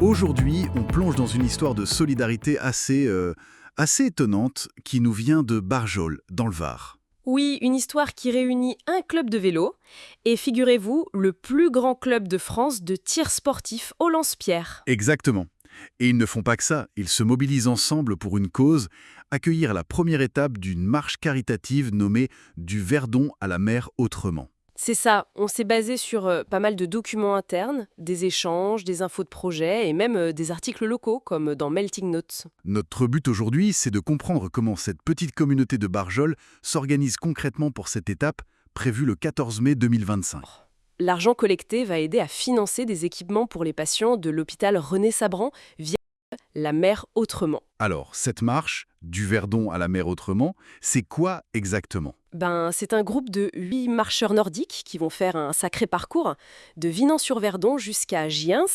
Aujourd'hui, on plonge dans une histoire de solidarité assez étonnante qui nous vient de Barjol, dans le Var. Oui, une histoire qui réunit un club de vélo et, figurez-vous, le plus grand club de France de tir sportif au lance-pierre. Exactement. Et ils ne font pas que ça, ils se mobilisent ensemble pour une cause, accueillir la première étape d'une marche caritative nommée « Du Verdon à la mer autrement ». C'est ça, on s'est basé sur pas mal de documents internes, des échanges, des infos de projets et même des articles locaux comme dans Melting Notes. Notre but aujourd'hui, c'est de comprendre comment cette petite communauté de Barjol s'organise concrètement pour cette étape, prévue le 14 mai 2025. L'argent collecté va aider à financer des équipements pour les patients de l'hôpital René-Sabran via la mer autrement. Alors, cette marche, du Verdon à la mer autrement, c'est quoi exactement ? C'est un groupe de 8 marcheurs nordiques qui vont faire un sacré parcours de Vinan-sur-Verdon jusqu'à Giens.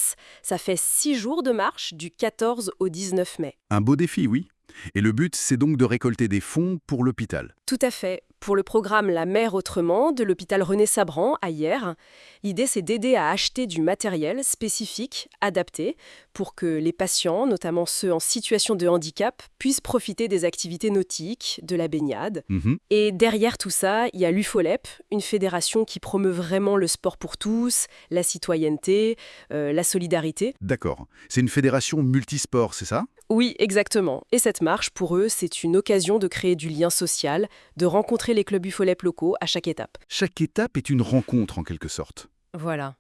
Ça fait 6 jours de marche du 14 au 19 mai. Un beau défi, oui. Et le but, c'est donc de récolter des fonds pour l'hôpital. Tout à fait. Pour le programme La mer autrement de l'hôpital René-Sabran à Hyères, l'idée c'est d'aider à acheter du matériel spécifique, adapté, pour que les patients, notamment ceux en situation de handicap, puissent profiter des activités nautiques, de la baignade. Et derrière tout ça, il y a l'UFOLEP, une fédération qui promeut vraiment le sport pour tous, la citoyenneté, la solidarité. D'accord. C'est une fédération multisport, c'est ça ? Oui, exactement. Et cette marche, pour eux, c'est une occasion de créer du lien social, de rencontrer les clubs UFOLEP locaux à chaque étape. Chaque étape est une rencontre, en quelque sorte. Voilà.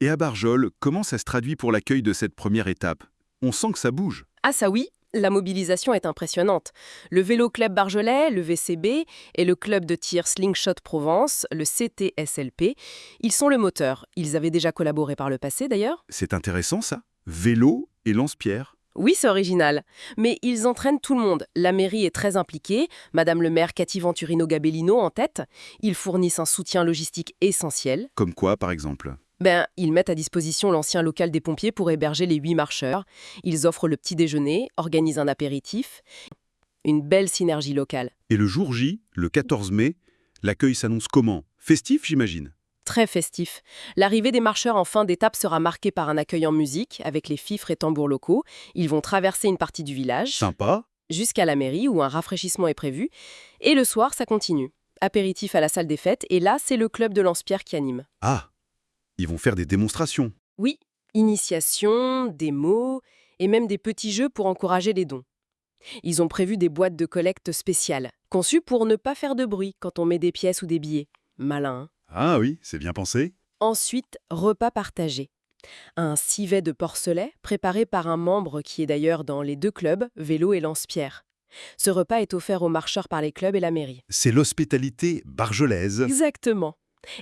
Et à Barjol, comment ça se traduit pour l'accueil de cette première étape ? On sent que ça bouge. Ah ça oui, la mobilisation est impressionnante. Le Vélo Club Barjolais, le VCB, et le club de tir Slingshot Provence, le CTSLP, ils sont le moteur. Ils avaient déjà collaboré par le passé d'ailleurs. C'est intéressant, ça. Vélo et lance-pierre. Oui, c'est original. Mais ils entraînent tout le monde. La mairie est très impliquée, Madame le maire Cathy Venturino-Gabellino en tête. Ils fournissent un soutien logistique essentiel. Comme quoi, par exemple ? Ils mettent à disposition l'ancien local des pompiers pour héberger les 8 marcheurs. Ils offrent le petit déjeuner, organisent un apéritif. Une belle synergie locale. Et le jour J, le 14 mai, l'accueil s'annonce comment ? Festif, j'imagine ? Très festif. L'arrivée des marcheurs en fin d'étape sera marquée par un accueil en musique, avec les fifres et tambours locaux. Ils vont traverser une partie du village, Sympa. jusqu'à la mairie où un rafraîchissement est prévu. Et le soir, ça continue. Apéritif à la salle des fêtes, et là, c'est le club de lance-pierre qui anime. Ah, ils vont faire des démonstrations. Oui, initiation, démos, et même des petits jeux pour encourager les dons. Ils ont prévu des boîtes de collecte spéciales, conçues pour ne pas faire de bruit quand on met des pièces ou des billets. Malin, hein ? Ah oui, c'est bien pensé. Ensuite, repas partagé. Un civet de porcelet préparé par un membre qui est d'ailleurs dans les 2 clubs, vélo et lance-pierre. Ce repas est offert aux marcheurs par les clubs et la mairie. C'est l'hospitalité barjolaise. Exactement.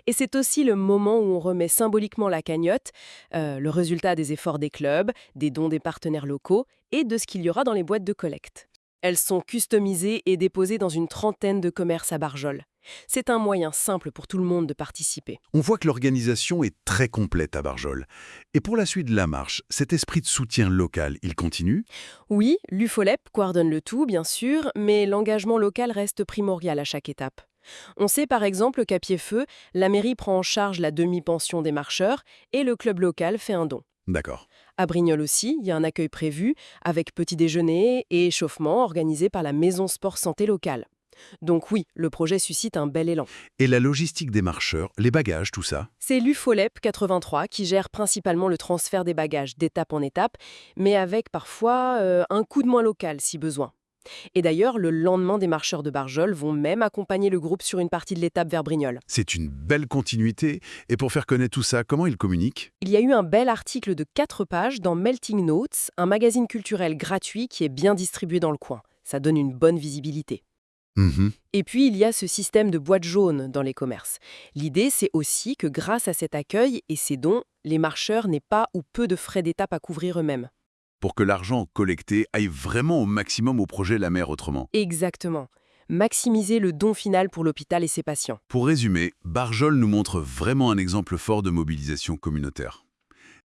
Et c'est aussi le moment où on remet symboliquement la cagnotte, le résultat des efforts des clubs, des dons des partenaires locaux et de ce qu'il y aura dans les boîtes de collecte. Elles sont customisées et déposées dans une trentaine de commerces à Barjol. C'est un moyen simple pour tout le monde de participer. On voit que l'organisation est très complète à Barjol. Et pour la suite de la marche, cet esprit de soutien local, il continue ? Oui, l'UFOLEP coordonne le tout, bien sûr, mais l'engagement local reste primordial à chaque étape. On sait par exemple qu'à Pied-Feu, la mairie prend en charge la demi-pension des marcheurs et le club local fait un don. D'accord. À Brignoles aussi, il y a un accueil prévu, avec petit déjeuner et échauffement organisé par la Maison Sport Santé locale. Donc oui, le projet suscite un bel élan. Et la logistique des marcheurs, les bagages, tout ça ? C'est l'UFOLEP 83 qui gère principalement le transfert des bagages d'étape en étape, mais avec parfois un coup de main local si besoin. Et d'ailleurs, le lendemain, des marcheurs de Barjol vont même accompagner le groupe sur une partie de l'étape vers Brignoles. C'est une belle continuité. Et pour faire connaître tout ça, comment ils communiquent ? Il y a eu un bel article de 4 pages dans Melting Notes, un magazine culturel gratuit qui est bien distribué dans le coin. Ça donne une bonne visibilité. Et puis, il y a ce système de boîtes jaunes dans les commerces. L'idée, c'est aussi que grâce à cet accueil et ces dons, les marcheurs n'aient pas ou peu de frais d'étape à couvrir eux-mêmes. Pour que l'argent collecté aille vraiment au maximum au projet La Mer autrement. Exactement. Maximiser le don final pour l'hôpital et ses patients. Pour résumer, Barjol nous montre vraiment un exemple fort de mobilisation communautaire.